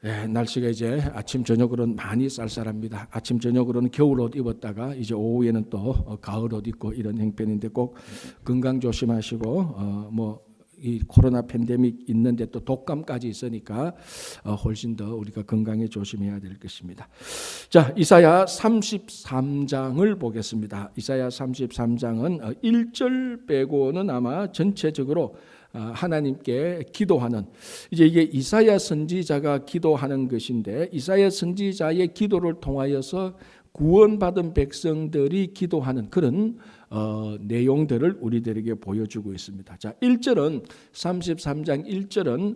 날씨가 이제 아침 저녁으로는 많이 쌀쌀합니다. 아침 저녁으로는 겨울옷 입었다가 이제 오후에는 또 가을옷 입고 이런 형편인데 꼭 건강 조심하시고 이 코로나 팬데믹 있는데 또 독감까지 있으니까 훨씬 더 우리가 건강에 조심해야 될 것입니다. 자, 이사야 33장을 보겠습니다. 이사야 33장은 1절 빼고는 아마 전체적으로 하나님께 기도하는, 이제 이게 이사야 선지자가 기도하는 것인데, 이사야 선지자의 기도를 통하여서 구원받은 백성들이 기도하는 그런 내용들을 우리들에게 보여주고 있습니다. 자, 1절은 33장 1절은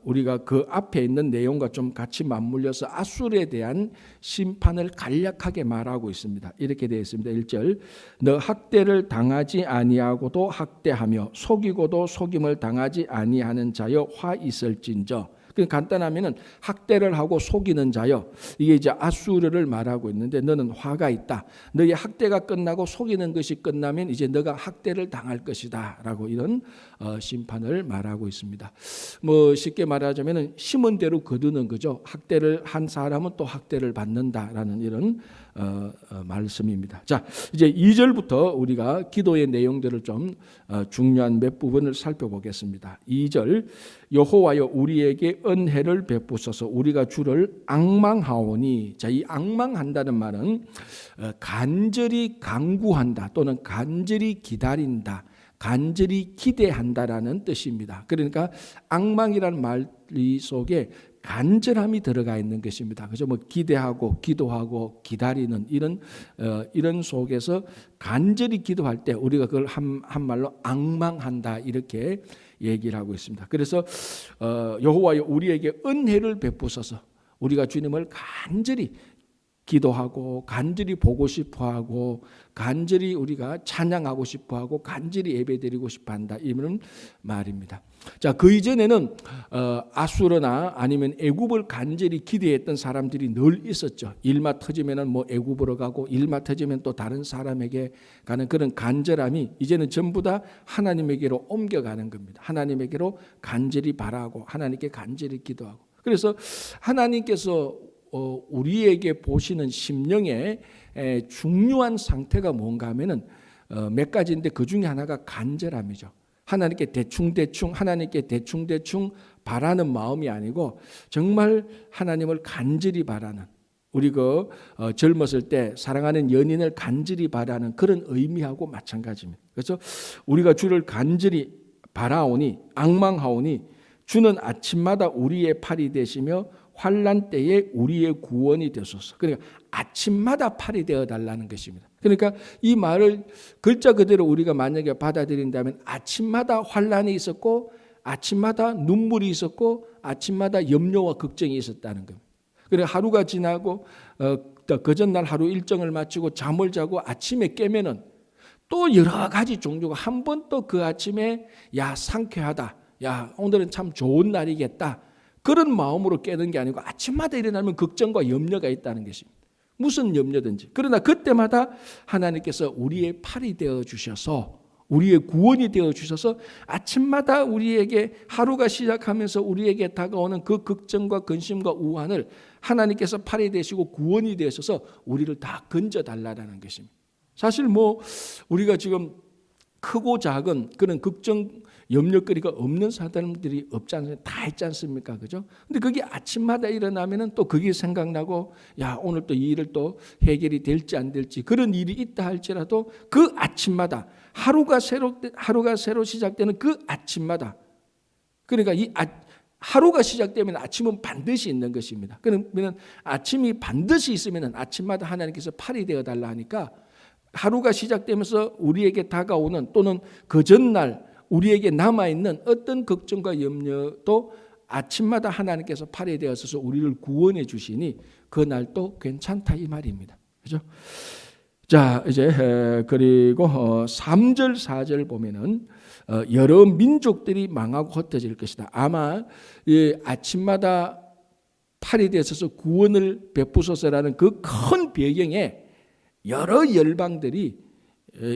우리가 그 앞에 있는 내용과 좀 같이 맞물려서 아수르에 대한 심판을 간략하게 말하고 있습니다. 이렇게 되어 있습니다. 1절, 너 학대를 당하지 아니하고도 학대하며 속이고도 속임을 당하지 아니하는 자여 화 있을진저. 간단하면은 학대를 하고 속이는 자여, 이게 이제 아수르를 말하고 있는데, 너는 화가 있다. 너의 학대가 끝나고 속이는 것이 끝나면 이제 너가 학대를 당할 것이다라고 이런 심판을 말하고 있습니다. 쉽게 말하자면은 심은 대로 거두는 거죠. 학대를 한 사람은 또 학대를 받는다라는 이런 말씀입니다. 자, 이제 2절부터 우리가 기도의 내용들을 좀 중요한 몇 부분을 살펴보겠습니다. 2절, 여호와여 우리에게 은혜를 베푸소서. 우리가 주를 앙망하오니. 자, 이 앙망한다는 말은 간절히 간구한다 또는 간절히 기다린다, 간절히 기대한다라는 뜻입니다. 그러니까 앙망이라는 말 속에 간절함이 들어가 있는 것입니다. 그죠? 기대하고 기도하고 기다리는 이런 속에서 간절히 기도할 때 우리가 그걸 한 말로 앙망한다 이렇게 얘기를 하고 있습니다. 그래서 여호와여 우리에게 은혜를 베푸소서. 우리가 주님을 간절히 기도하고 간절히 보고 싶어하고 간절히 우리가 찬양하고 싶어하고 간절히 예배드리고 싶어한다 이런 말입니다. 자, 그 이전에는 아수르나 아니면 애굽을 간절히 기대했던 사람들이 늘 있었죠. 일마 터지면은 애굽으로 가고 일마 터지면 또 다른 사람에게 가는 그런 간절함이 이제는 전부 다 하나님에게로 옮겨가는 겁니다. 하나님에게로 간절히 바라고 하나님께 간절히 기도하고. 그래서 하나님께서 우리에게 보시는 심령의 중요한 상태가 뭔가 하면은 몇 가지인데 그 중에 하나가 간절함이죠. 하나님께 대충 바라는 마음이 아니고 정말 하나님을 간절히 바라는, 우리 젊었을 때 사랑하는 연인을 간절히 바라는 그런 의미하고 마찬가지입니다. 그래서 우리가 주를 간절히 바라오니 앙망하오니 주는 아침마다 우리의 팔이 되시며 환난 때에 우리의 구원이 되소서. 그러니까 아침마다 팔이 되어 달라는 것입니다. 그러니까 이 말을 글자 그대로 우리가 만약에 받아들인다면 아침마다 환난이 있었고 아침마다 눈물이 있었고 아침마다 염려와 걱정이 있었다는 겁니다. 그래서 하루가 지나고 그 전날 하루 일정을 마치고 잠을 자고 아침에 깨면은 또 여러 가지 종류가 한 번 또 그 아침에 야 상쾌하다, 야 오늘은 참 좋은 날이겠다, 그런 마음으로 깨는 게 아니고 아침마다 일어나면 걱정과 염려가 있다는 것입니다. 무슨 염려든지. 그러나 그때마다 하나님께서 우리의 팔이 되어 주셔서 우리의 구원이 되어 주셔서 아침마다 우리에게 하루가 시작하면서 우리에게 다가오는 그 걱정과 근심과 우환을 하나님께서 팔이 되시고 구원이 되셔서 우리를 다 건져달라는 것입니다. 사실 우리가 지금 크고 작은 그런 걱정 염려거리가 없는 사람들이 없지 않습니까? 다 있지 않습니까? 그죠? 근데 그게 아침마다 일어나면은 또 그게 생각나고, 야, 오늘 또 이 일을 또 해결이 될지 안 될지, 그런 일이 있다 할지라도 그 아침마다 하루가 새로 시작되는 그 아침마다, 그러니까 하루가 시작되면 아침은 반드시 있는 것입니다. 그러면 아침이 반드시 있으면 아침마다 하나님께서 팔이 되어 달라 하니까 하루가 시작되면서 우리에게 다가오는 또는 그 전날 우리에게 남아있는 어떤 걱정과 염려도 아침마다 하나님께서 팔이 되어서 우리를 구원해 주시니 그날도 괜찮다 이 말입니다. 그죠? 자, 이제 그리고 3절 4절 보면은 여러 민족들이 망하고 흩어질 것이다. 아마 아침마다 팔이 되어서 구원을 베푸소서라는 그 큰 배경에 여러 열방들이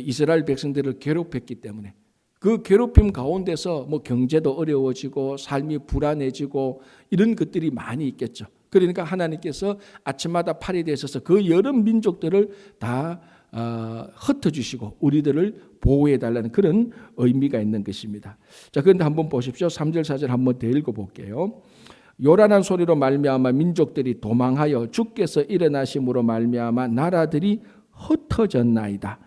이스라엘 백성들을 괴롭혔기 때문에 그 괴롭힘 가운데서 뭐 경제도 어려워지고 삶이 불안해지고 이런 것들이 많이 있겠죠. 그러니까 하나님께서 아침마다 팔이 되셔서 그 여러 민족들을 다 흩어주시고 우리들을 보호해달라는 그런 의미가 있는 것입니다. 자, 그런데 한번 보십시오. 3절 4절 한번 더 읽어볼게요. 요란한 소리로 말미암아 민족들이 도망하여 주께서 일어나심으로 말미암아 나라들이 흩어졌나이다.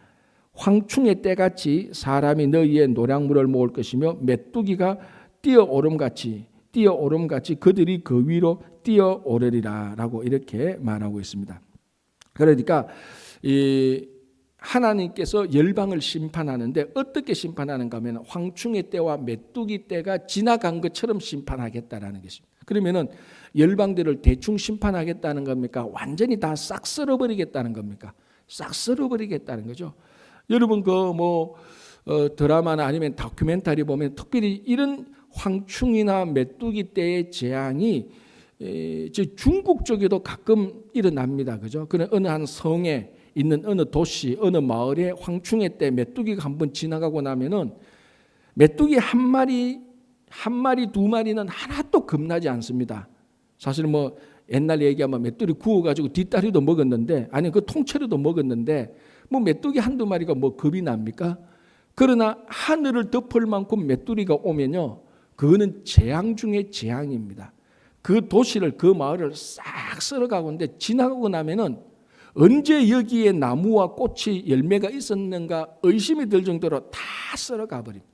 황충의 때같이 사람이 너희의 노량물을 모을 것이며 메뚜기가 뛰어오름같이 그들이 그 위로 뛰어오르리라 라고 이렇게 말하고 있습니다. 그러니까 이 하나님께서 열방을 심판하는데 어떻게 심판하는가 하면 황충의 때와 메뚜기 때가 지나간 것처럼 심판하겠다라는 것입니다. 그러면은 열방들을 대충 심판하겠다는 겁니까? 완전히 다 싹 쓸어버리겠다는 겁니까? 싹 쓸어버리겠다는 거죠. 여러분 드라마나 아니면 다큐멘터리 보면 특별히 이런 황충이나 메뚜기 때의 재앙이 중국 쪽에도 가끔 일어납니다. 그죠? 그런 어느 한 성에 있는 어느 도시, 어느 마을에 황충의 때 메뚜기가 한번 지나가고 나면은 메뚜기 한 마리, 두 마리는 하나도 겁나지 않습니다. 사실 뭐 옛날 얘기하면 메뚜기 구워가지고 뒷다리도 먹었는데, 아니 그 통째로도 먹었는데, 뭐 메뚜기 한두 마리가 뭐 겁이 납니까? 그러나 하늘을 덮을 만큼 메뚜기가 오면요, 그거는 재앙 중에 재앙입니다. 그 도시를, 그 마을을 싹 쓸어가고는데 지나가고 나면은 언제 여기에 나무와 꽃이 열매가 있었는가 의심이 들 정도로 다 쓸어가 버립니다.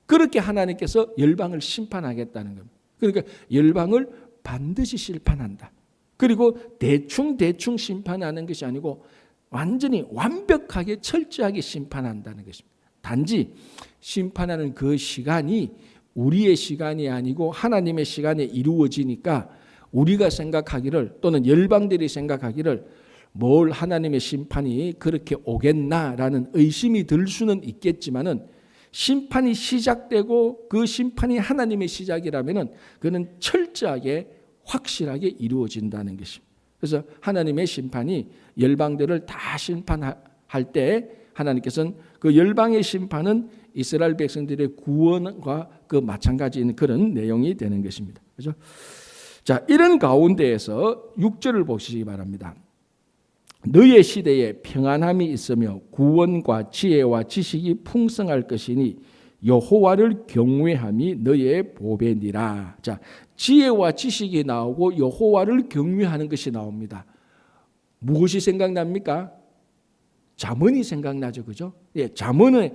그렇게 하나님께서 열방을 심판하겠다는 겁니다. 그러니까 열방을 반드시 심판한다. 그리고 대충 심판하는 것이 아니고 완전히 완벽하게 철저하게 심판한다는 것입니다. 단지 심판하는 그 시간이 우리의 시간이 아니고 하나님의 시간에 이루어지니까 우리가 생각하기를 또는 열방들이 생각하기를 뭘 하나님의 심판이 그렇게 오겠나라는 의심이 들 수는 있겠지만은 심판이 시작되고 그 심판이 하나님의 시작이라면은 그는 철저하게 확실하게 이루어진다는 것입니다. 그래서 하나님의 심판이 열방들을 다 심판할 때 하나님께서는 그 열방의 심판은 이스라엘 백성들의 구원과 그 마찬가지인 그런 내용이 되는 것입니다. 그렇죠? 자, 이런 가운데에서 6절을 보시기 바랍니다. 너의 시대에 평안함이 있으며 구원과 지혜와 지식이 풍성할 것이니 여호와를 경외함이 너의 보배니라. 자, 지혜와 지식이 나오고 여호와를 경외하는 것이 나옵니다. 무엇이 생각납니까? 잠언이 생각나죠, 그죠? 예, 잠언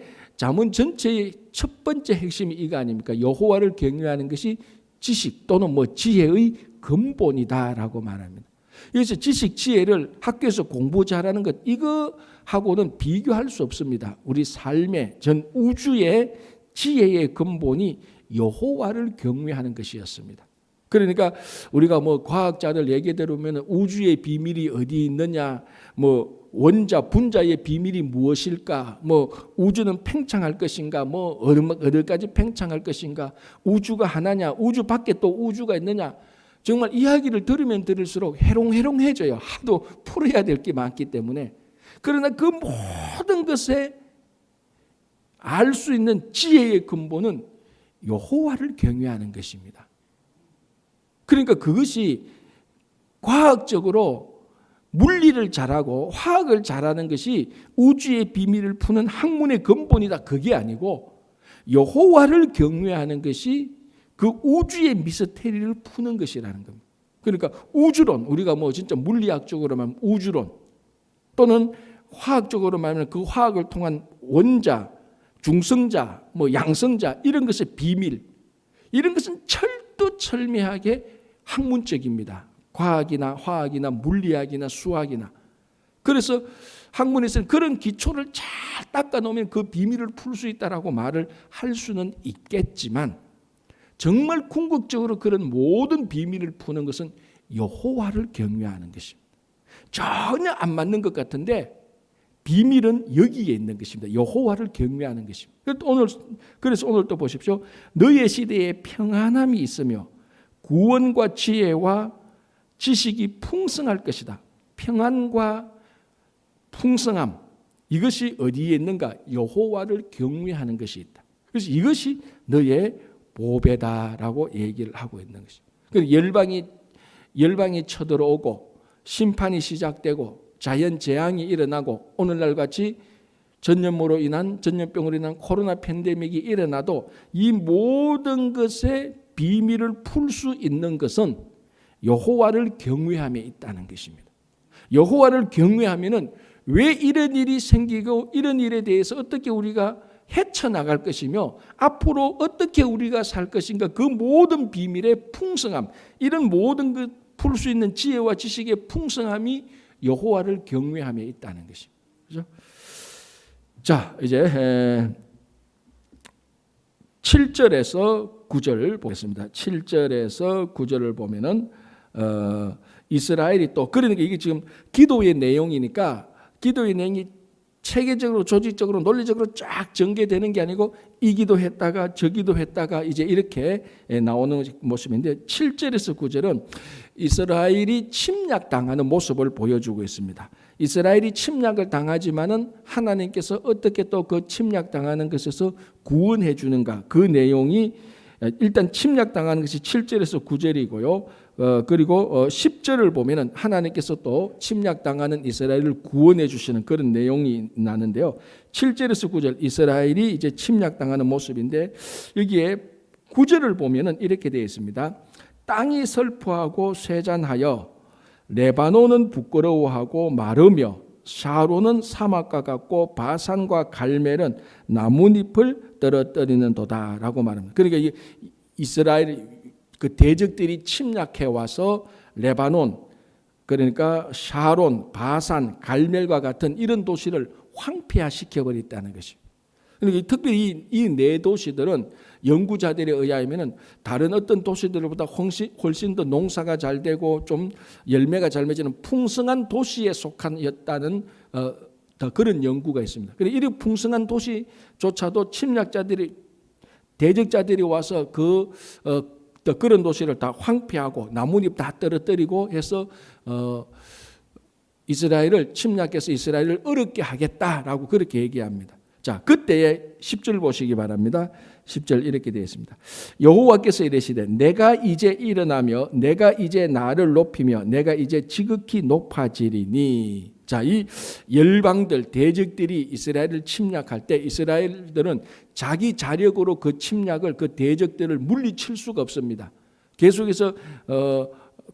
전체의 첫 번째 핵심이 이거 아닙니까? 여호와를 경외하는 것이 지식 또는 뭐 지혜의 근본이다라고 말합니다. 그래서 지식, 지혜를 학교에서 공부 잘하는 것 이거하고는 비교할 수 없습니다. 우리 삶의 전 우주의 지혜의 근본이 여호와를 경외하는 것이었습니다. 그러니까 우리가 뭐 과학자들 얘기 들으면 우주의 비밀이 어디 있느냐, 뭐 원자, 분자의 비밀이 무엇일까, 뭐 우주는 팽창할 것인가, 뭐 어디까지 팽창할 것인가, 우주가 하나냐, 우주 밖에 또 우주가 있느냐, 정말 이야기를 들으면 들을수록 해롱해롱해져요. 하도 풀어야 될 게 많기 때문에. 그러나 그 모든 것에 알 수 있는 지혜의 근본은 여호와를 경외하는 것입니다. 그러니까 그것이 과학적으로 물리를 잘하고 화학을 잘하는 것이 우주의 비밀을 푸는 학문의 근본이다. 그게 아니고 여호와를 경외하는 것이 그 우주의 미스테리를 푸는 것이라는 겁니다. 그러니까 우주론, 우리가 뭐 진짜 물리학적으로 말하면 우주론 또는 화학적으로 말하면 그 화학을 통한 원자, 중성자, 뭐 양성자 이런 것의 비밀, 이런 것은 철두철미하게 학문적입니다. 과학이나 화학이나 물리학이나 수학이나. 그래서 학문에서는 그런 기초를 잘 닦아놓으면 그 비밀을 풀 수 있다라고 말을 할 수는 있겠지만 정말 궁극적으로 그런 모든 비밀을 푸는 것은 여호와를 경외하는 것입니다. 전혀 안 맞는 것 같은데 비밀은 여기에 있는 것입니다. 여호와를 경외하는 것입니다. 그래서 오늘 또 보십시오. 너의 시대에 평안함이 있으며 구원과 지혜와 지식이 풍성할 것이다. 평안과 풍성함, 이것이 어디에 있는가? 여호와를 경외하는 것이 있다. 그래서 이것이 너의 보배다라고 얘기를 하고 있는 것입니다. 그래서 열방이 쳐들어오고 심판이 시작되고 자연 재앙이 일어나고 오늘날 같이 전염병으로 인한 코로나 팬데믹이 일어나도 이 모든 것의 비밀을 풀 수 있는 것은 여호와를 경외함에 있다는 것입니다. 여호와를 경외하면은 왜 이런 일이 생기고 이런 일에 대해서 어떻게 우리가 헤쳐나갈 것이며 앞으로 어떻게 우리가 살 것인가, 그 모든 비밀의 풍성함, 이런 모든 그 풀 수 있는 지혜와 지식의 풍성함이 여호와를 경외함에 있다는 것입니다. 그렇죠? 자, 이제 7절에서 9절 보겠습니다. 7절에서 9절을 보면은 이스라엘이 또, 그러니까 이게 지금 기도의 내용이니까 기도의 내용이 체계적으로 조직적으로 논리적으로 쫙 전개되는 게 아니고 이 기도했다가 저 기도했다가 이제 이렇게 나오는 모습인데, 7절에서 9절은 이스라엘이 침략당하는 모습을 보여주고 있습니다. 이스라엘이 침략을 당하지만은 하나님께서 어떻게 또 그 침략당하는 것에서 구원해 주는가, 그 내용이 일단 침략당하는 것이 7절에서 9절이고요. 그리고 10절을 보면은 하나님께서 또 침략당하는 이스라엘을 구원해 주시는 그런 내용이 나는데요. 7절에서 9절 이스라엘이 이제 침략당하는 모습인데, 여기에 9절을 보면은 이렇게 되어 있습니다. 땅이 슬퍼하고 쇠잔하여 레바논은 부끄러워하고 마르며 샤론은 사막과 같고 바산과 갈멜은 나뭇잎을 떨어뜨리는 도다라고 말합니다. 그러니까 이스라엘 그 대적들이 침략해 와서 레바논, 그러니까 샤론, 바산, 갈멜과 같은 이런 도시를 황폐화시켜 버렸다는 것입니다. 그러니까 특별히 이 네 도시들은 연구자들에 의하면은 다른 어떤 도시들보다 훨씬 더 농사가 잘 되고 좀 열매가 잘 맺는 풍성한 도시에 속한였다는 그런 연구가 있습니다. 그런데 이런 풍성한 도시조차도 침략자들이, 대적자들이 와서 그런 도시를 다 황폐하고 나뭇잎 다 떨어뜨리고 해서 이스라엘을 침략해서 이스라엘을 어렵게 하겠다라고 그렇게 얘기합니다. 자, 그때의 10절 보시기 바랍니다. 10절 이렇게 되어 있습니다. 여호와께서 이르시되 내가 이제 일어나며 내가 이제 나를 높이며 내가 이제 지극히 높아지리니. 자, 이 열방들, 대적들이 이스라엘을 침략할 때 이스라엘들은 자기 자력으로 그 침략을, 그 대적들을 물리칠 수가 없습니다. 계속해서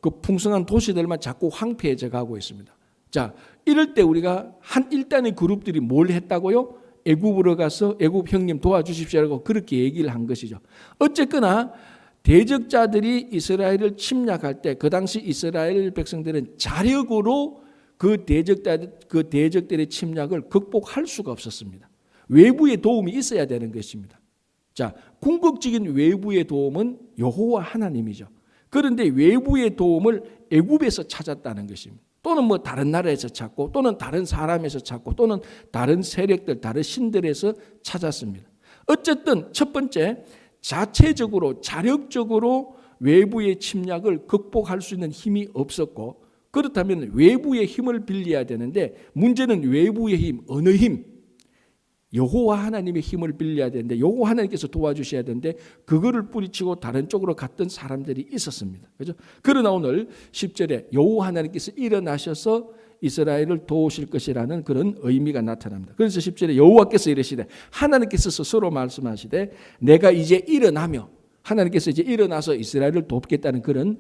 그 풍성한 도시들만 자꾸 황폐해져 가고 있습니다. 자, 이럴 때 우리가 한 일단의 그룹들이 뭘 했다고요? 애굽으로 가서 애굽 형님 도와주십시오라고 그렇게 얘기를 한 것이죠. 어쨌거나 대적자들이 이스라엘을 침략할 때 그 당시 이스라엘 백성들은 자력으로 그 대적들의 침략을 극복할 수가 없었습니다. 외부의 도움이 있어야 되는 것입니다. 자, 궁극적인 외부의 도움은 여호와 하나님이죠. 그런데 외부의 도움을 애굽에서 찾았다는 것입니다. 또는 뭐 다른 나라에서 찾고, 또는 다른 사람에서 찾고, 또는 다른 세력들, 다른 신들에서 찾았습니다. 어쨌든 첫 번째, 자체적으로 자력적으로 외부의 침략을 극복할 수 있는 힘이 없었고, 그렇다면 외부의 힘을 빌려야 되는데, 문제는 외부의 힘, 어느 힘? 여호와 하나님의 힘을 빌려야 되는데, 여호와 하나님께서 도와주셔야 되는데 그거를 뿌리치고 다른 쪽으로 갔던 사람들이 있었습니다. 그렇죠? 그러나 오늘 10절에 여호와 하나님께서 일어나셔서 이스라엘을 도우실 것이라는 그런 의미가 나타납니다. 그래서 10절에 여호와께서 이르시되, 하나님께서 스스로 말씀하시되 내가 이제 일어나며, 하나님께서 이제 일어나서 이스라엘을 돕겠다는 그런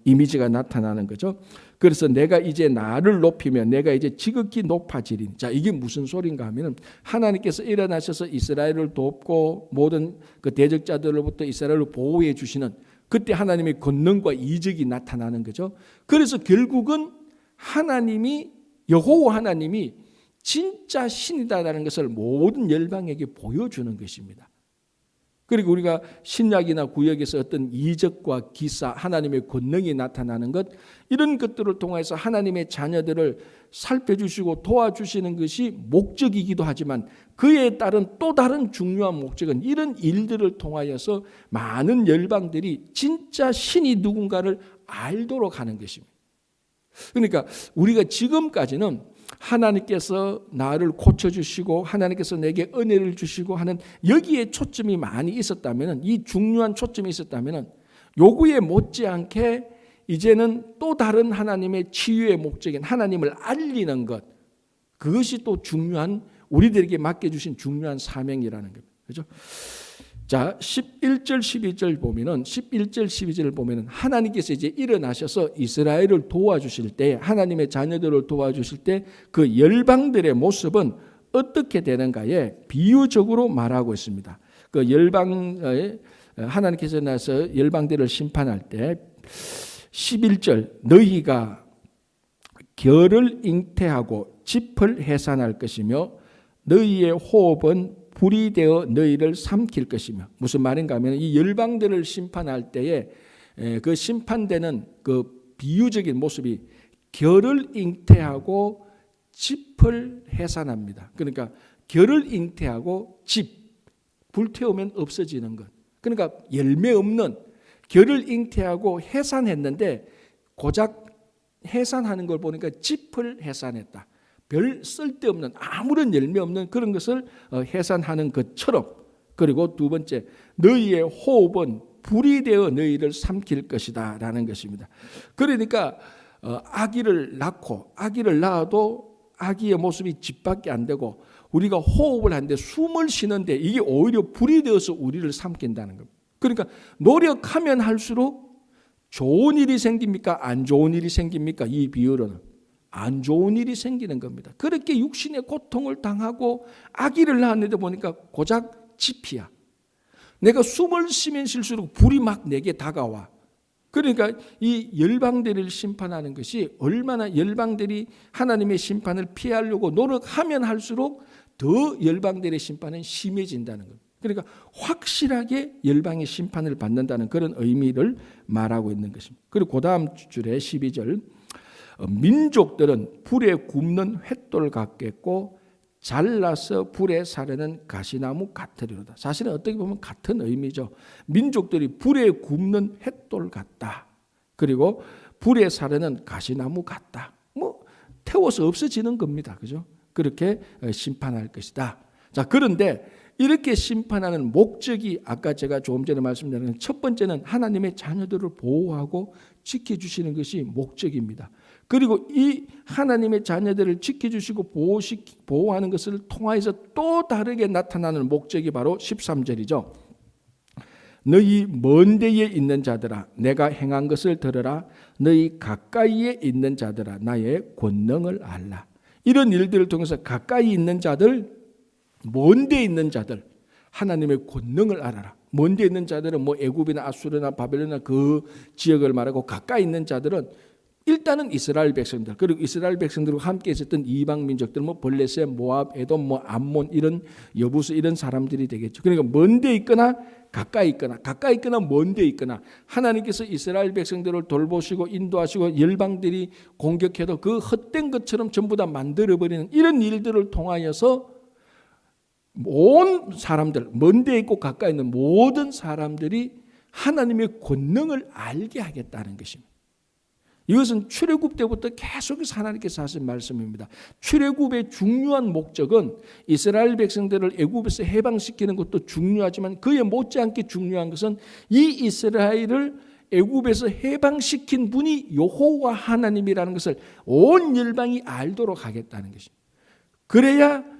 이미지가 나타나는 거죠. 그래서 내가 이제 나를 높이며 내가 이제 지극히 높아지리니. 자, 이게 무슨 소린가 하면은 하나님께서 일어나셔서 이스라엘을 돕고 모든 그 대적자들로부터 이스라엘을 보호해 주시는, 그때 하나님의 권능과 이적이 나타나는 거죠. 그래서 결국은 하나님이, 여호와 하나님이 진짜 신이다라는 것을 모든 열방에게 보여주는 것입니다. 그리고 우리가 신약이나 구약에서 어떤 이적과 기사, 하나님의 권능이 나타나는 것, 이런 것들을 통해서 하나님의 자녀들을 살펴주시고 도와주시는 것이 목적이기도 하지만, 그에 따른 또 다른 중요한 목적은 이런 일들을 통하여서 많은 열방들이 진짜 신이 누군가를 알도록 하는 것입니다. 그러니까 우리가 지금까지는 하나님께서 나를 고쳐주시고 하나님께서 내게 은혜를 주시고 하는 여기에 초점이 많이 있었다면, 이 중요한 초점이 있었다면 요구에 못지않게 이제는 또 다른 하나님의 치유의 목적인 하나님을 알리는 것, 그것이 또 중요한, 우리들에게 맡겨주신 중요한 사명이라는 겁니다. 그렇죠? 자, 11절 12절 보면은 11절 12절을 보면은 하나님께서 이제 일어나셔서 이스라엘을 도와주실 때, 하나님의 자녀들을 도와주실 때 그 열방들의 모습은 어떻게 되는가에 비유적으로 말하고 있습니다. 그 열방, 하나님께서 나서 열방들을 심판할 때 11절, 너희가 결을 잉태하고 짚을 해산할 것이며 너희의 호흡은 불이 되어 너희를 삼킬 것이며. 무슨 말인가 하면 이 열방들을 심판할 때에 그 심판되는 그 비유적인 모습이 결을 잉태하고 짚을 해산합니다. 그러니까 결을 잉태하고 짚, 불태우면 없어지는 것. 그러니까 열매 없는 결을 잉태하고 해산했는데 고작 해산하는 걸 보니까 짚을 해산했다. 별 쓸데없는 아무런 열매 없는 그런 것을 해산하는 것처럼. 그리고 두 번째, 너희의 호흡은 불이 되어 너희를 삼킬 것이다 라는 것입니다. 그러니까 아기를 낳고 아기를 낳아도 아기의 모습이 짚밖에 안 되고 우리가 호흡을 하는데 숨을 쉬는데 이게 오히려 불이 되어서 우리를 삼킨다는 겁니다. 그러니까 노력하면 할수록 좋은 일이 생깁니까? 안 좋은 일이 생깁니까? 이 비유로는 안 좋은 일이 생기는 겁니다. 그렇게 육신의 고통을 당하고 아기를 낳았는데 보니까 고작 짚이야. 내가 숨을 쉬면 쉴수록 불이 막 내게 다가와. 그러니까 이 열방들을 심판하는 것이 얼마나 열방들이 하나님의 심판을 피하려고 노력하면 할수록 더 열방들의 심판은 심해진다는 겁니다. 그러니까 확실하게 열방의 심판을 받는다는 그런 의미를 말하고 있는 것입니다. 그리고 그 다음 줄에 12절, 민족들은 불에 굽는 횃돌 같겠고 잘라서 불에 사르는 가시나무 같으리로다. 사실은 어떻게 보면 같은 의미죠. 민족들이 불에 굽는 횃돌 같다. 그리고 불에 사르는 가시나무 같다. 뭐 태워서 없어지는 겁니다. 그죠? 그렇게 심판할 것이다. 자, 그런데 이렇게 심판하는 목적이 아까 제가 조금 전에 말씀드린 첫 번째는 하나님의 자녀들을 보호하고 지켜주시는 것이 목적입니다. 그리고 이 하나님의 자녀들을 지켜주시고 보호하는 것을 통하여서 또 다르게 나타나는 목적이 바로 13절이죠. 너희 먼 데에 있는 자들아 내가 행한 것을 들으라. 너희 가까이에 있는 자들아 나의 권능을 알라. 이런 일들을 통해서 가까이 있는 자들, 먼 데에 있는 자들, 하나님의 권능을 알아라. 먼 데에 있는 자들은 뭐 애굽이나 아수르나 바벨론이나 그 지역을 말하고, 가까이 있는 자들은 일단은 이스라엘 백성들, 그리고 이스라엘 백성들과 함께 있었던 이방 민족들, 뭐 블레셋, 모압, 에돔, 뭐 암몬, 이런 여부스 이런 사람들이 되겠죠. 그러니까 먼 데 있거나 가까이 있거나, 가까이 있거나 먼 데 있거나, 하나님께서 이스라엘 백성들을 돌보시고 인도하시고 열방들이 공격해도 그 헛된 것처럼 전부 다 만들어버리는 이런 일들을 통하여서 온 사람들, 먼 데 있고 가까이 있는 모든 사람들이 하나님의 권능을 알게 하겠다는 것입니다. 이것은 출애굽 때부터 계속해서 하나님께서 하신 말씀입니다. 출애굽의 중요한 목적은 이스라엘 백성들을 애굽에서 해방시키는 것도 중요하지만 그에 못지않게 중요한 것은 이 이스라엘을 애굽에서 해방시킨 분이 여호와 하나님이라는 것을 온 열방이 알도록 하겠다는 것입니다. 그래야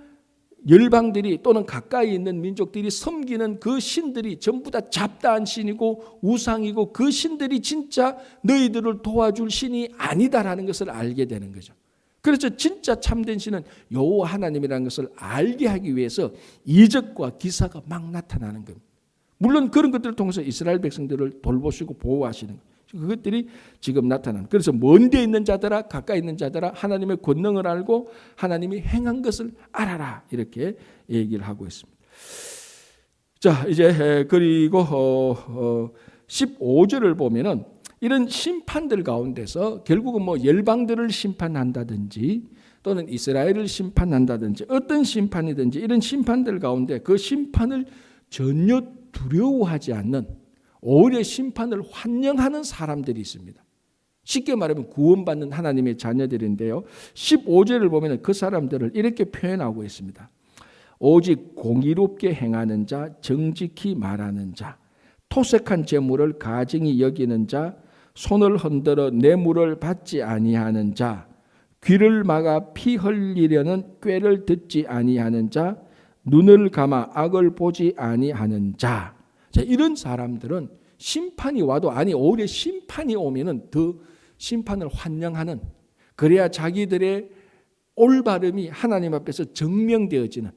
열방들이 또는 가까이 있는 민족들이 섬기는 그 신들이 전부 다 잡다한 신이고 우상이고 그 신들이 진짜 너희들을 도와줄 신이 아니다라는 것을 알게 되는 거죠. 그래서 진짜 참된 신은 여호와 하나님이라는 것을 알게 하기 위해서 이적과 기사가 막 나타나는 겁니다. 물론 그런 것들을 통해서 이스라엘 백성들을 돌보시고 보호하시는 거예요. 그것들이 지금 나타나는. 그래서 먼 데 있는 자들아 가까이 있는 자들아 하나님의 권능을 알고 하나님이 행한 것을 알아라, 이렇게 얘기를 하고 있습니다. 자, 이제 그리고 15절을 보면은 이런 심판들 가운데서 결국은 뭐 열방들을 심판한다든지 또는 이스라엘을 심판한다든지 어떤 심판이든지 이런 심판들 가운데 그 심판을 전혀 두려워하지 않는, 오히려 심판을 환영하는 사람들이 있습니다. 쉽게 말하면 구원받는 하나님의 자녀들인데요. 15절을 보면 그 사람들을 이렇게 표현하고 있습니다. 오직 공의롭게 행하는 자, 정직히 말하는 자, 토색한 재물을 가증히 여기는 자, 손을 흔들어 뇌물을 받지 아니하는 자, 귀를 막아 피 흘리려는 꾀를 듣지 아니하는 자, 눈을 감아 악을 보지 아니하는 자. 자, 이런 사람들은 심판이 와도 오히려 심판이 오면은 더 심판을 환영하는, 그래야 자기들의 올바름이 하나님 앞에서 증명되어지는,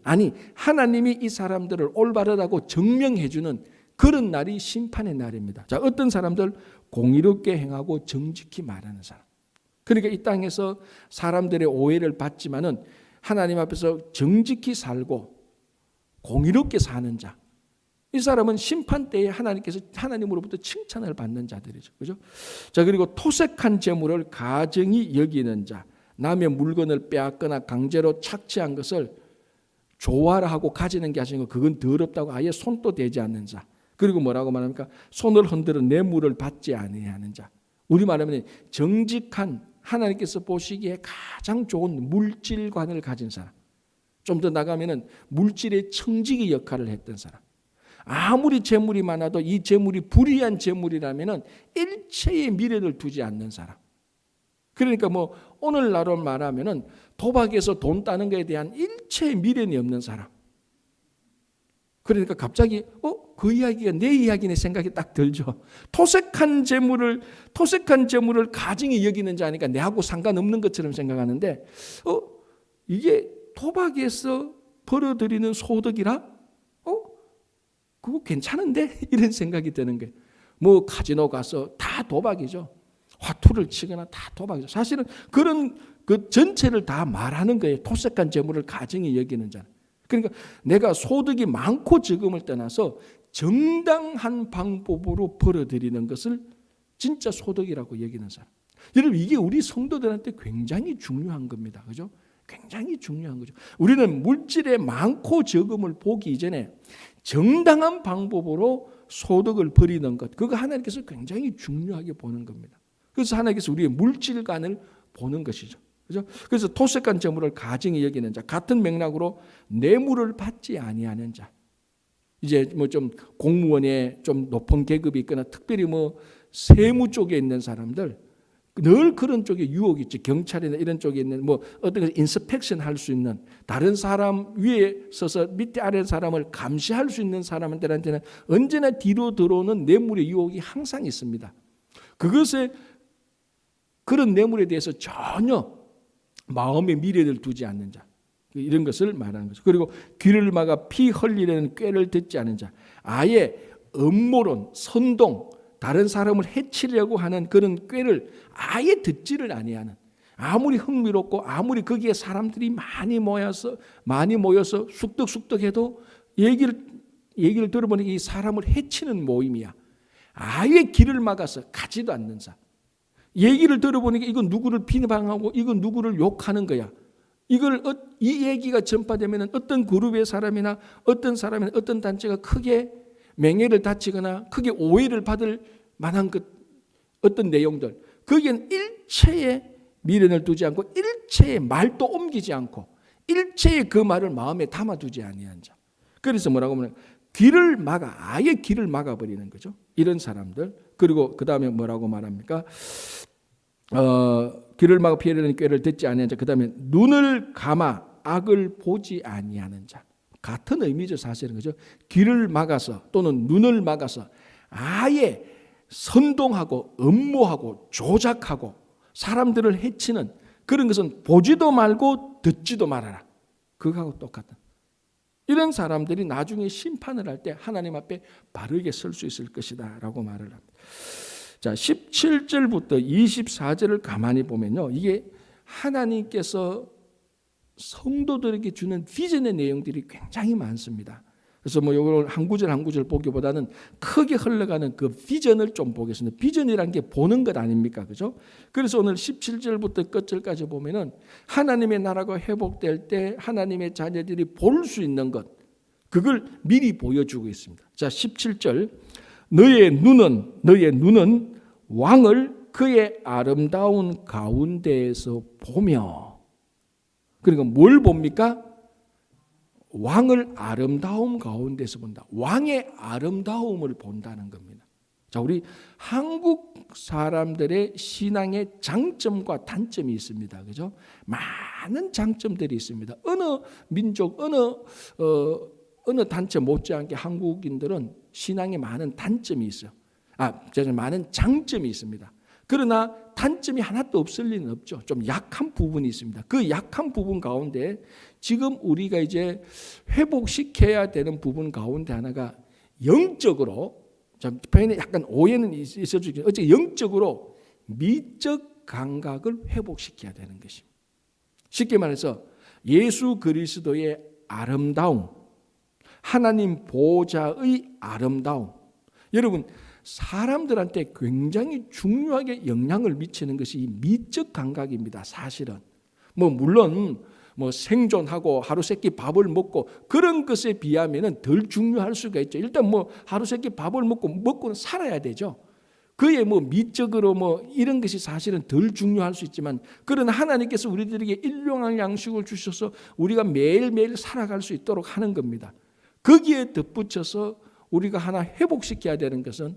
하나님이 이 사람들을 올바르다고 증명해 주는 그런 날이 심판의 날입니다. 자, 어떤 사람들? 공의롭게 행하고 정직히 말하는 사람. 그러니까 이 땅에서 사람들의 오해를 받지만은 하나님 앞에서 정직히 살고 공의롭게 사는 자, 이 사람은 심판 때에 하나님으로부터 칭찬을 받는 자들이죠. 그죠? 자, 그리고 토색한 재물을 가증히 여기는 자, 남의 물건을 빼앗거나 강제로 착취한 것을 조화를 하고 가지는 게 아니고 그건 더럽다고 아예 손도 대지 않는 자. 그리고 뭐라고 말합니까? 손을 흔들어 뇌물을 받지 아니하는 자. 우리 말하면 정직한, 하나님께서 보시기에 가장 좋은 물질관을 가진 사람. 좀 더 나가면은 물질의 청지기 역할을 했던 사람. 아무리 재물이 많아도 이 재물이 불의한 재물이라면은 일체의 미련을 두지 않는 사람. 그러니까 뭐 오늘날로 말하면은 도박에서 돈 따는 것에 대한 일체의 미련이 없는 사람. 그러니까 갑자기 그 이야기가 내 이야기네 생각이 딱 들죠. 토색한 재물을 가증히 여기는 자니까 내하고 상관없는 것처럼 생각하는데 이게 도박에서 벌어들이는 소득이라 그거 괜찮은데 이런 생각이 드는 거예요. 뭐 카지노 가서 다 도박이죠. 화투를 치거나 다 도박이죠. 사실은 그런 그 전체를 다 말하는 거예요. 토색한 재물을 가증히 여기는 자는. 그러니까 내가 소득이 많고 적음을 떠나서 정당한 방법으로 벌어들이는 것을 진짜 소득이라고 여기는 사람. 여러분, 이게 우리 성도들한테 굉장히 중요한 겁니다. 그죠? 굉장히 중요한 거죠. 우리는 물질의 많고 적음을 보기 이전에 정당한 방법으로 소득을 벌이는 것, 그거 하나님께서 굉장히 중요하게 보는 겁니다. 그래서 하나님께서 우리의 물질관을 보는 것이죠. 그죠? 그래서 토색한 재물을 가증히 여기는 자, 같은 맥락으로 뇌물을 받지 아니하는 자. 이제 뭐 좀 공무원에 좀 높은 계급이 있거나 특별히 뭐 세무 쪽에 있는 사람들, 늘 그런 쪽에 유혹이 있지. 경찰이나 이런 쪽에 있는 뭐 어떤 거 인스펙션 할 수 있는, 다른 사람 위에 서서 밑에 아래 사람을 감시할 수 있는 사람들한테는 언제나 뒤로 들어오는 뇌물의 유혹이 항상 있습니다. 그것에 그런 뇌물에 대해서 전혀 마음의 미련을 두지 않는 자, 이런 것을 말하는 거죠. 그리고 귀를 막아 피 흘리려는 꾀를 듣지 않은 자, 아예 음모론, 선동, 다른 사람을 해치려고 하는 그런 꾀를 아예 듣지를 아니하는, 아무리 흥미롭고 아무리 거기에 사람들이 많이 모여서 쑥덕쑥덕해도 얘기를 들어보니까 이 사람을 해치는 모임이야. 아예 길을 막아서 가지도 않는 자. 얘기를 들어보니까 이건 누구를 비방하고 이건 누구를 욕하는 거야. 이 얘기가 전파되면 어떤 그룹의 사람이나 어떤 사람이나 어떤 단체가 크게 명예를 다치거나 크게 오해를 받을 만한 어떤 내용들, 거기엔 일체의 미련을 두지 않고 일체의 말도 옮기지 않고 일체의 그 말을 마음에 담아두지 아니한 자. 그래서 뭐라고 하면 아예 길을 막아버리는 거죠. 이런 사람들. 그리고 그 다음에 뭐라고 말합니까? 길을 막아 피하려는 꾀를 듣지 아니하는 자. 그 다음에 눈을 감아 악을 보지 아니하는 자. 같은 의미죠, 사실은. 그죠? 귀를 막아서 또는 눈을 막아서 아예 선동하고 음모하고 조작하고 사람들을 해치는 그런 것은 보지도 말고 듣지도 말아라. 그거하고 똑같다. 이런 사람들이 나중에 심판을 할 때 하나님 앞에 바르게 설 수 있을 것이다 라고 말을 합니다. 자, 17절부터 24절을 가만히 보면요, 이게 하나님께서 성도들에게 주는 비전의 내용들이 굉장히 많습니다. 그래서 뭐 이걸 한 구절 한 구절 보기보다는 크게 흘러가는 그 비전을 좀 보겠습니다. 비전이란 게 보는 것 아닙니까? 그죠? 그래서 오늘 17절부터 끝절까지 보면은 하나님의 나라가 회복될 때 하나님의 자녀들이 볼 수 있는 것, 그걸 미리 보여주고 있습니다. 자, 17절. 너의 눈은 왕을 그의 아름다운 가운데에서 보며, 그러니까 뭘 봅니까? 왕을 아름다움 가운데서 본다. 왕의 아름다움을 본다는 겁니다. 자, 우리 한국 사람들의 신앙의 장점과 단점이 있습니다. 그죠? 많은 장점들이 있습니다. 어느 민족, 어느 단체 못지않게 한국인들은 신앙에 많은 단점이 있어요. 많은 장점이 있습니다. 그러나 단점이 하나도 없을 리는 없죠. 좀 약한 부분이 있습니다. 그 약한 부분 가운데 지금 우리가 이제 회복시켜야 되는 부분 가운데 하나가 영적으로, 표현에 약간 오해는 있을 수 있지만 어쨌든 영적으로 미적 감각을 회복시켜야 되는 것입니다. 쉽게 말해서 예수 그리스도의 아름다움, 하나님 보좌의 아름다움, 여러분 사람들한테 굉장히 중요하게 영향을 미치는 것이 이 미적 감각입니다. 사실은 물론 생존하고 하루 세끼 밥을 먹고 그런 것에 비하면은 덜 중요할 수가 있죠. 일단 하루 세끼 밥을 먹고는 살아야 되죠. 그의 미적으로 이런 것이 사실은 덜 중요할 수 있지만, 그러나 하나님께서 우리들에게 일용할 양식을 주셔서 우리가 매일매일 살아갈 수 있도록 하는 겁니다. 거기에 덧붙여서 우리가 하나 회복시켜야 되는 것은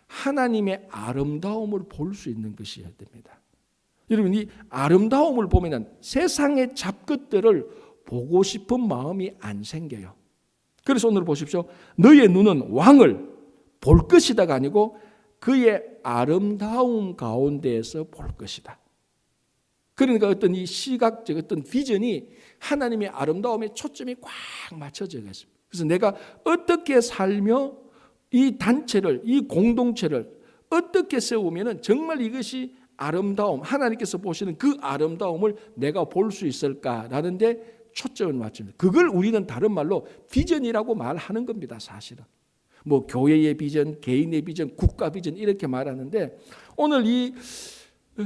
하나님의 아름다움을 볼 수 있는 것이어야 됩니다. 여러분, 이 아름다움을 보면은 세상의 잡것들을 보고 싶은 마음이 안 생겨요. 그래서 오늘 보십시오. 너의 눈은 왕을 볼 것이다가 아니고 그의 아름다움 가운데에서 볼 것이다. 그러니까 어떤 이 시각적 어떤 비전이 하나님의 아름다움에 초점이 꽉 맞춰져 있습니다. 그래서 내가 어떻게 살며 이 단체를, 이 공동체를 어떻게 세우면은 정말 이것이 아름다움, 하나님께서 보시는 그 아름다움을 내가 볼 수 있을까라는 데 초점을 맞춥니다. 그걸 우리는 다른 말로 비전이라고 말하는 겁니다. 사실은 교회의 비전, 개인의 비전, 국가 비전 이렇게 말하는데, 오늘 이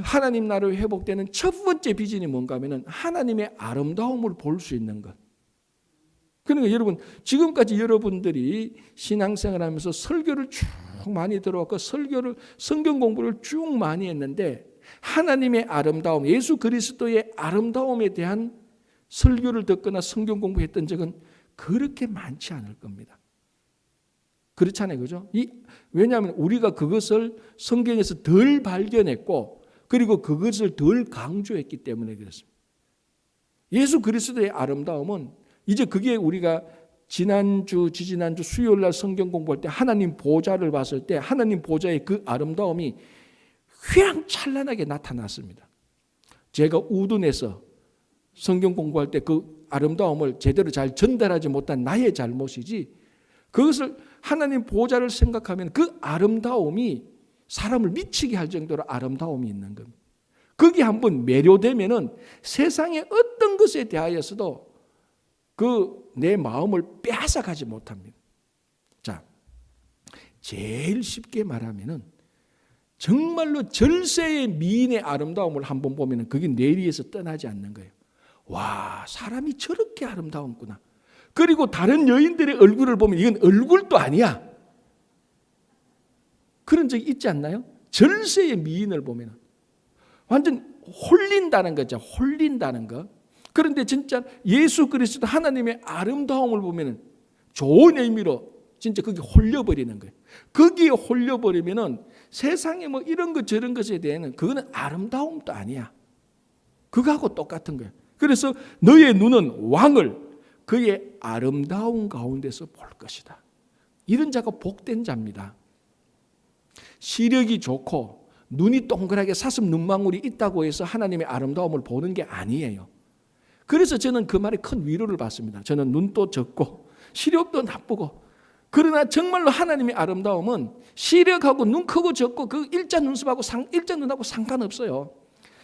하나님 나라의 회복되는 첫 번째 비전이 뭔가 하면은 하나님의 아름다움을 볼 수 있는 것. 그러니까 여러분, 지금까지 여러분들이 신앙생활 하면서 설교를 쭉 많이 들어왔고 성경 공부를 쭉 많이 했는데, 하나님의 아름다움, 예수 그리스도의 아름다움에 대한 설교를 듣거나 성경 공부했던 적은 그렇게 많지 않을 겁니다. 그렇잖아요. 그죠? 왜냐하면 우리가 그것을 성경에서 덜 발견했고, 그리고 그것을 덜 강조했기 때문에 그렇습니다. 예수 그리스도의 아름다움은 이제 그게 우리가 지지난주 수요일 날 성경 공부할 때 하나님 보좌를 봤을 때 하나님 보좌의 그 아름다움이 휘황찬란하게 나타났습니다. 제가 우둔해서 성경 공부할 때 그 아름다움을 제대로 잘 전달하지 못한 나의 잘못이지, 그것을 하나님 보좌를 생각하면 그 아름다움이 사람을 미치게 할 정도로 아름다움이 있는 겁니다. 거기 한번 매료되면은 세상의 어떤 것에 대하여서도 내 마음을 빼앗아가지 못합니다. 자, 제일 쉽게 말하면은 정말로 절세의 미인의 아름다움을 한번 보면은 그게 뇌리에서 떠나지 않는 거예요. 와, 사람이 저렇게 아름다웠구나. 그리고 다른 여인들의 얼굴을 보면 이건 얼굴도 아니야. 그런 적이 있지 않나요? 절세의 미인을 보면 완전 홀린다는 거죠. 홀린다는 거. 그런데 진짜 예수 그리스도 하나님의 아름다움을 보면 좋은 의미로 진짜 거기 홀려버리는 거예요. 거기에 홀려버리면은 세상에 이런 것 저런 것에 대해서는 그거는 아름다움도 아니야. 그거하고 똑같은 거예요. 그래서 너의 눈은 왕을 그의 아름다운 가운데서 볼 것이다. 이런 자가 복된 자입니다. 시력이 좋고 눈이 동그랗게 사슴 눈망울이 있다고 해서 하나님의 아름다움을 보는 게 아니에요. 그래서 저는 그 말에 큰 위로를 받습니다. 저는 눈도 적고 시력도 나쁘고, 그러나 정말로 하나님의 아름다움은 시력하고 눈 크고 적고 그 일자 눈썹하고 일자 눈하고 상관없어요.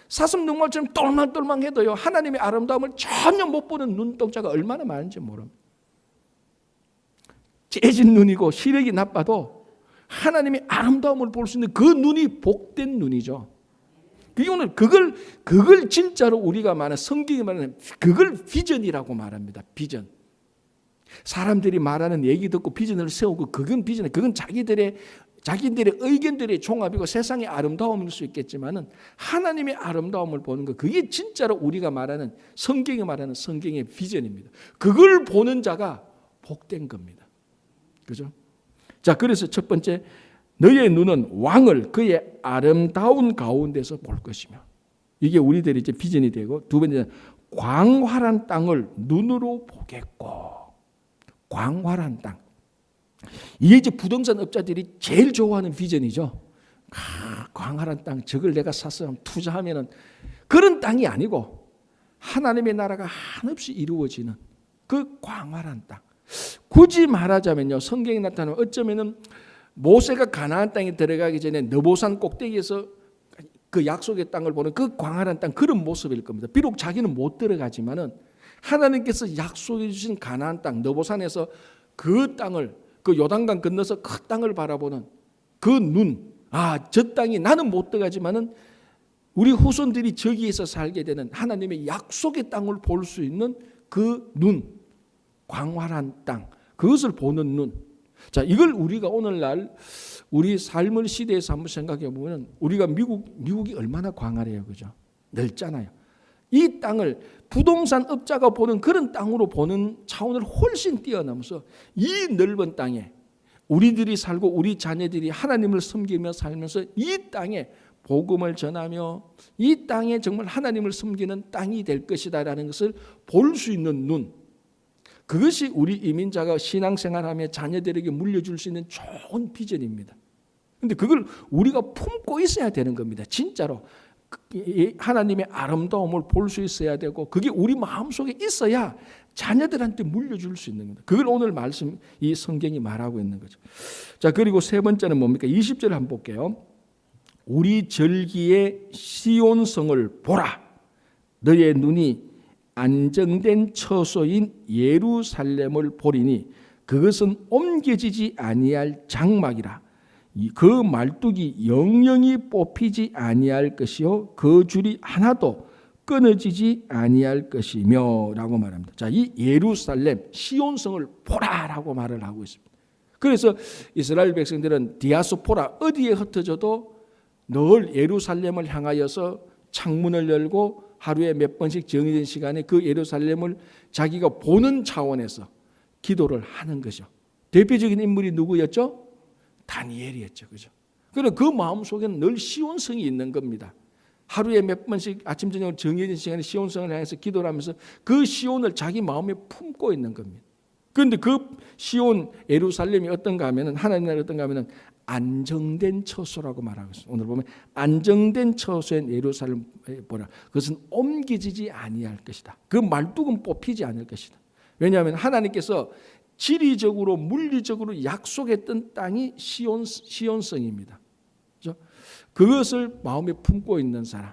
사슴 눈물처럼 똘망똘망해도요, 하나님의 아름다움을 전혀 못 보는 눈동자가 얼마나 많은지 모릅니다. 째진 눈이고 시력이 나빠도 하나님의 아름다움을 볼 수 있는 그 눈이 복된 눈이죠. 오늘 그걸 진짜로 우리가 말하는, 성경이 말하는 그걸 비전이라고 말합니다. 비전. 사람들이 말하는 얘기 듣고 비전을 세우고 그건 비전, 그건 자기들의 자기들의 의견들의 종합이고 세상의 아름다움일 수 있겠지만은 하나님의 아름다움을 보는 것, 그게 진짜로 우리가 말하는 성경이 말하는 성경의 비전입니다. 그걸 보는 자가 복된 겁니다. 그죠? 자, 그래서 첫 번째, 너의 눈은 왕을 그의 아름다운 가운데서 볼 것이며, 이게 우리들의 이제 비전이 되고, 두 번째는 광활한 땅을 눈으로 보겠고. 광활한 땅. 이게 이제 부동산 업자들이 제일 좋아하는 비전이죠. 광활한 땅, 저걸 내가 사서 투자하면은, 그런 땅이 아니고 하나님의 나라가 한없이 이루어지는 그 광활한 땅. 굳이 말하자면요, 성경에 나타나면 어쩌면은 모세가 가나안 땅에 들어가기 전에 느보산 꼭대기에서 그 약속의 땅을 보는 그 광활한 땅, 그런 모습일 겁니다. 비록 자기는 못 들어가지만은 하나님께서 약속해 주신 가나안 땅, 느보산에서 그 땅을, 그 요단강 건너서 그 땅을 바라보는 그 눈, 저 땅이 나는 못 들어가지만은 우리 후손들이 저기에서 살게 되는 하나님의 약속의 땅을 볼 수 있는 그 눈, 광활한 땅, 그것을 보는 눈. 자, 이걸 우리가 오늘날 우리 삶의 시대에서 한번 생각해 보면, 우리가 미국이 얼마나 광활해요, 그죠? 넓잖아요. 이 땅을 부동산 업자가 보는 그런 땅으로 보는 차원을 훨씬 뛰어넘어서 이 넓은 땅에 우리들이 살고 우리 자녀들이 하나님을 섬기며 살면서 이 땅에 복음을 전하며 이 땅에 정말 하나님을 섬기는 땅이 될 것이다라는 것을 볼 수 있는 눈, 그것이 우리 이민자가 신앙생활하며 자녀들에게 물려줄 수 있는 좋은 비전입니다. 그런데 그걸 우리가 품고 있어야 되는 겁니다. 진짜로 하나님의 아름다움을 볼 수 있어야 되고, 그게 우리 마음속에 있어야 자녀들한테 물려줄 수 있는 겁니다. 그걸 오늘 말씀, 이 성경이 말하고 있는 거죠. 자, 그리고 세 번째는 뭡니까? 20절을 한번 볼게요. 우리 절기의 시온성을 보라. 너의 눈이 안정된 처소인 예루살렘을 보리니 그것은 옮겨지지 아니할 장막이라. 그 말뚝이 영영이 뽑히지 아니할 것이요 그 줄이 하나도 끊어지지 아니할 것이며 라고 말합니다. 자, 이 예루살렘 시온성을 보라라고 말을 하고 있습니다. 그래서 이스라엘 백성들은 디아스포라, 어디에 흩어져도 늘 예루살렘을 향하여서 창문을 열고 하루에 몇 번씩 정해진 시간에 그 예루살렘을 자기가 보는 차원에서 기도를 하는 거죠. 대표적인 인물이 누구였죠? 다니엘이었죠. 그죠? 그래서 그 마음속에는 늘 시온성이 있는 겁니다. 하루에 몇 번씩 아침 저녁 정해진 시간에 시온성을 향해서 기도를 하면서 그 시온을 자기 마음에 품고 있는 겁니다. 그런데 그 시온 예루살렘이 어떤가 하면은, 하나님 나라가 어떤가 하면은 안정된 처소라고 말하고 있습니다. 오늘 보면 안정된 처소인 예루살렘 보라. 그것은 옮겨지지 아니할 것이다. 그 말뚝은 뽑히지 않을 것이다. 왜냐하면 하나님께서 지리적으로 물리적으로 약속했던 땅이 시온성입니다. 그렇죠? 그것을 마음에 품고 있는 사람.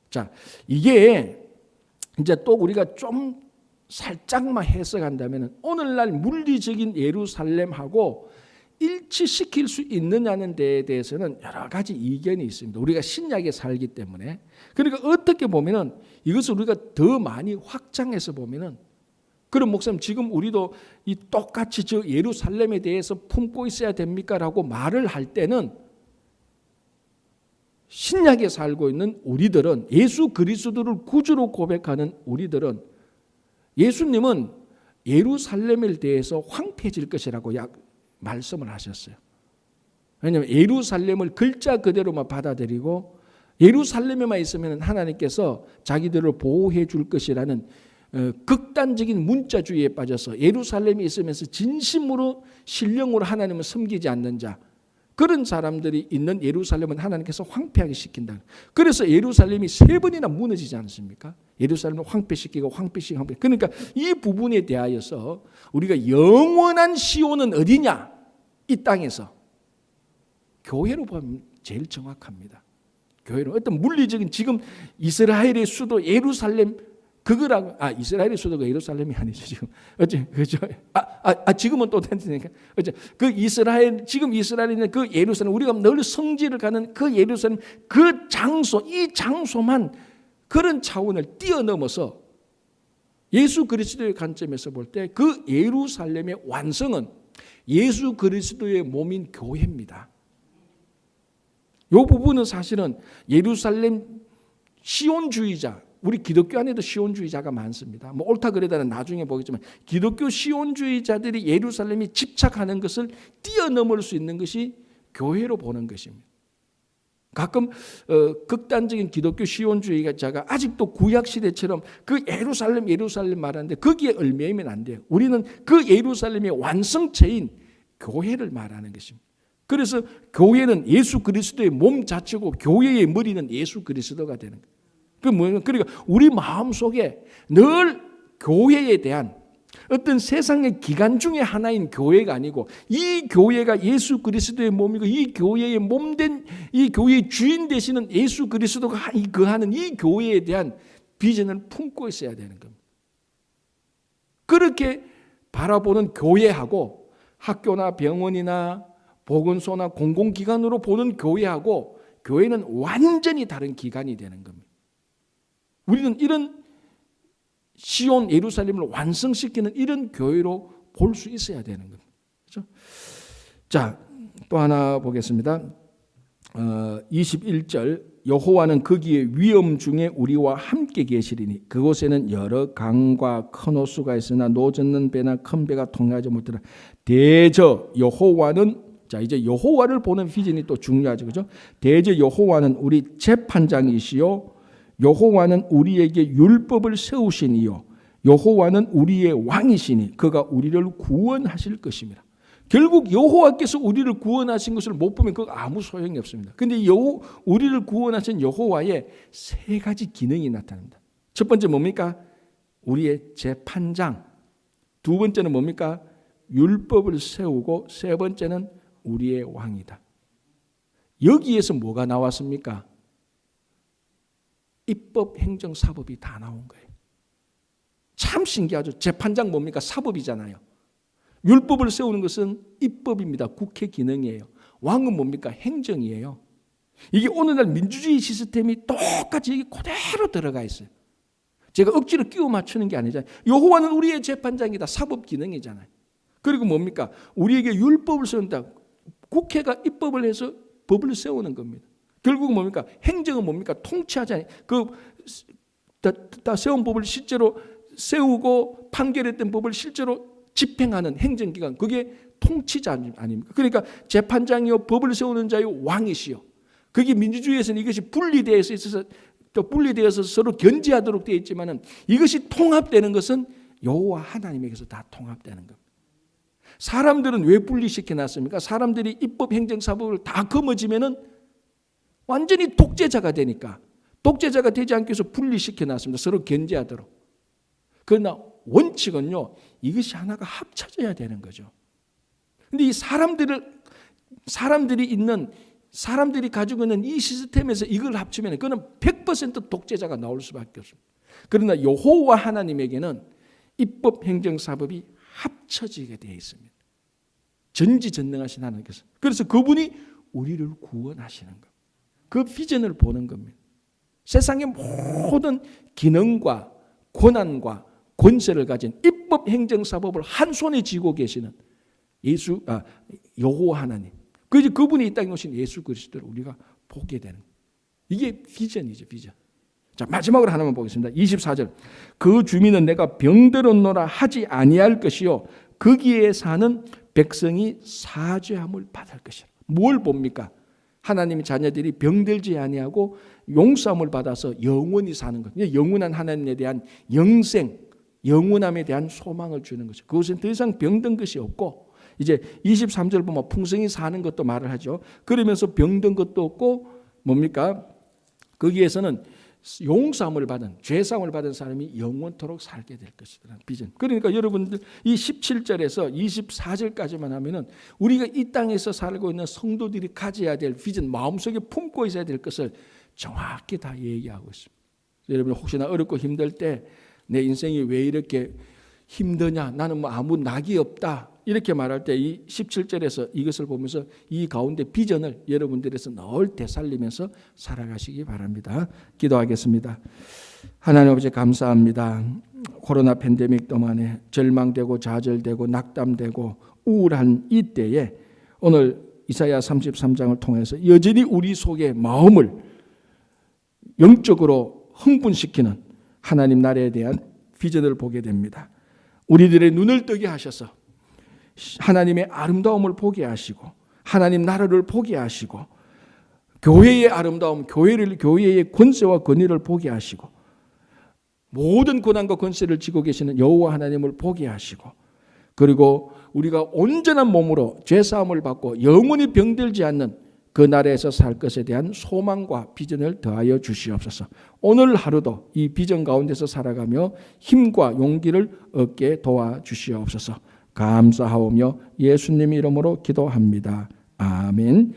자, 이게 이제 또 우리가 좀 살짝만 해석한다면 오늘날 물리적인 예루살렘하고 일치시킬 수 있느냐는 데에 대해서는 여러 가지 이견이 있습니다. 우리가 신약에 살기 때문에. 그러니까 어떻게 보면은 이것을 우리가 더 많이 확장해서 보면은, 그럼 목사님 지금 우리도 이 똑같이 저 예루살렘에 대해서 품고 있어야 됩니까? 라고 말을 할 때는 신약에 살고 있는 우리들은, 예수 그리스도를 구주로 고백하는 우리들은 예수님은 예루살렘에 대해서 황폐해질 것이라고 말씀을 하셨어요. 왜냐하면 예루살렘을 글자 그대로만 받아들이고 예루살렘에만 있으면 하나님께서 자기들을 보호해 줄 것이라는 극단적인 문자주의에 빠져서 예루살렘에 있으면서 진심으로 신령으로 하나님을 섬기지 않는 자, 그런 사람들이 있는 예루살렘은 하나님께서 황폐하게 시킨다. 그래서 예루살렘이 3번이나 무너지지 않습니까? 예루살렘을 황폐시키고 황폐시키고 황폐. 그러니까 이 부분에 대하여서 우리가 영원한 시온은 어디냐? 이 땅에서 교회로 보면 제일 정확합니다. 교회로 어떤 물리적인, 지금 이스라엘의 수도 예루살렘 그거라고, 이스라엘의 수도가 예루살렘이 아니죠, 지금. 어째, 그죠? 지금은 또 됐으니까. 어째, 그 이스라엘, 지금 이스라엘에 있는 그 예루살렘, 우리가 늘 성지를 가는 그 예루살렘, 그 장소, 이 장소만 그런 차원을 뛰어넘어서 예수 그리스도의 관점에서 볼 때 그 예루살렘의 완성은 예수 그리스도의 몸인 교회입니다. 이 부분은 사실은 예루살렘 시온주의자, 우리 기독교 안에도 시온주의자가 많습니다. 뭐 옳다 그래다는 나중에 보겠지만 기독교 시온주의자들이 예루살렘에 집착하는 것을 뛰어넘을 수 있는 것이 교회로 보는 것입니다. 가끔 극단적인 기독교 시온주의자가 아직도 구약시대처럼 그 예루살렘 말하는데 거기에 얽매이면 안 돼요. 우리는 그 예루살렘의 완성체인 교회를 말하는 것입니다. 그래서 교회는 예수 그리스도의 몸 자체고 교회의 머리는 예수 그리스도가 되는 거예요. 그러니까 우리 마음속에 늘 교회에 대한 어떤 세상의 기관 중에 하나인 교회가 아니고 이 교회가 예수 그리스도의 몸이고 이 교회의 몸된 이 교회의 주인 되시는 예수 그리스도가 거하는 이 교회에 대한 비전을 품고 있어야 되는 겁니다. 그렇게 바라보는 교회하고 학교나 병원이나 보건소나 공공기관으로 보는 교회하고 교회는 완전히 다른 기관이 되는 겁니다. 우리는 이런 시온 예루살렘을 완성시키는 이런 교회로 볼 수 있어야 되는 겁니다. 그렇죠? 자, 또 하나 보겠습니다. 21절 여호와는 거기에 위엄 중에 우리와 함께 계시리니 그곳에는 여러 강과 큰 호수가 있으나 노젓는 배나 큰 배가 통하지 못하라. 대저 여호와는, 자 이제 여호와를 보는 비전이 또 중요하죠. 그죠? 대저 여호와는 우리 재판장이시요 여호와는 우리에게 율법을 세우시니요 여호와는 우리의 왕이시니 그가 우리를 구원하실 것입니다. 결국 여호와께서 우리를 구원하신 것을 못 보면 그거 아무 소용이 없습니다. 그런데 우리를 구원하신 여호와의 세 가지 기능이 나타납니다. 첫 번째 뭡니까? 우리의 재판장. 두 번째는 뭡니까? 율법을 세우고 세 번째는 우리의 왕이다. 여기에서 뭐가 나왔습니까? 입법, 행정, 사법이 다 나온 거예요. 참 신기하죠. 재판장 뭡니까? 사법이잖아요. 율법을 세우는 것은 입법입니다. 국회 기능이에요. 왕은 뭡니까? 행정이에요. 이게 오늘날 민주주의 시스템이 똑같이 그대로 들어가 있어요. 제가 억지로 끼워 맞추는 게 아니잖아요. 여호와는 우리의 재판장이다. 사법 기능이잖아요. 그리고 뭡니까? 우리에게 율법을 세운다. 국회가 입법을 해서 법을 세우는 겁니다. 결국 뭡니까? 행정은 뭡니까? 통치하잖아요. 다 세운 법을 실제로 세우고 판결했던 법을 실제로 집행하는 행정기관, 그게 통치자 아닙니까? 그러니까 재판장이요 법을 세우는 자요 왕이시요. 그게 민주주의에서는 이것이 분리되어서 서로 견제하도록 되어 있지만은 이것이 통합되는 것은 여호와 하나님에게서 다 통합되는 겁니다. 사람들은 왜 분리시켜 놨습니까? 사람들이 입법, 행정, 사법을 다 거머쥐면은 완전히 독재자가 되니까 독재자가 되지 않기 위해서 분리시켜 놨습니다. 서로 견제하도록. 그러나 원칙은요, 이것이 하나가 합쳐져야 되는 거죠. 근데 이 사람들이 가지고 있는 이 시스템에서 이걸 합치면 그거는 100% 독재자가 나올 수밖에 없습니다. 그러나 여호와 하나님에게는 입법, 행정, 사법이 합쳐지게 되어 있습니다. 전지전능하신 하나님께서. 그래서 그분이 우리를 구원하시는 것. 그 비전을 보는 겁니다. 세상의 모든 기능과 권한과 권세를 가진 입법, 행정, 사법을 한 손에 쥐고 계시는 여호와 하나님. 그분이 이 땅에 오신 예수 그리스도를 우리가 보게 되는 거예요. 이게 비전이죠, 비전. 자, 마지막으로 하나만 보겠습니다. 24절. 그 주민은 내가 병들었노라 하지 아니할 것이요 거기에 사는 백성이 사죄함을 받을 것이라. 뭘 봅니까? 하나님의 자녀들이 병들지 아니하고 용서함을 받아서 영원히 사는 것. 영원한 하나님에 대한 영생, 영원함에 대한 소망을 주는 거죠. 그것은 더 이상 병든 것이 없고, 이제 23절 보면 풍성히 사는 것도 말을 하죠. 그러면서 병든 것도 없고 뭡니까? 거기에서는 용서함을 받은, 죄사함을 받은 사람이 영원토록 살게 될 것이라는 비전. 그러니까 여러분들 이 17절에서 24절까지만 하면은 우리가 이 땅에서 살고 있는 성도들이 가져야 될 비전, 마음속에 품고 있어야 될 것을 정확히 다 얘기하고 있습니다. 여러분 혹시나 어렵고 힘들 때 내 인생이 왜 이렇게 힘드냐, 나는 뭐 아무 낙이 없다, 이렇게 말할 때 이 17절에서 이것을 보면서 이 가운데 비전을 여러분들에서 늘 되살리면서 살아가시기 바랍니다. 기도하겠습니다. 하나님 아버지 감사합니다. 코로나 팬데믹 동안에 절망되고 좌절되고 낙담되고 우울한 이때에 오늘 이사야 33장을 통해서 여전히 우리 속의 마음을 영적으로 흥분시키는 하나님 나라에 대한 비전을 보게 됩니다. 우리들의 눈을 뜨게 하셔서 하나님의 아름다움을 보게 하시고 하나님 나라를 보게 하시고 교회의 아름다움, 교회의 권세와 권위를 보게 하시고 모든 권한과 권세를 쥐고 계시는 여호와 하나님을 보게 하시고 그리고 우리가 온전한 몸으로 죄사함을 받고 영원히 병들지 않는 그 나라에서 살 것에 대한 소망과 비전을 더하여 주시옵소서. 오늘 하루도 이 비전 가운데서 살아가며 힘과 용기를 얻게 도와주시옵소서. 감사하오며 예수님 이름으로 기도합니다. 아멘.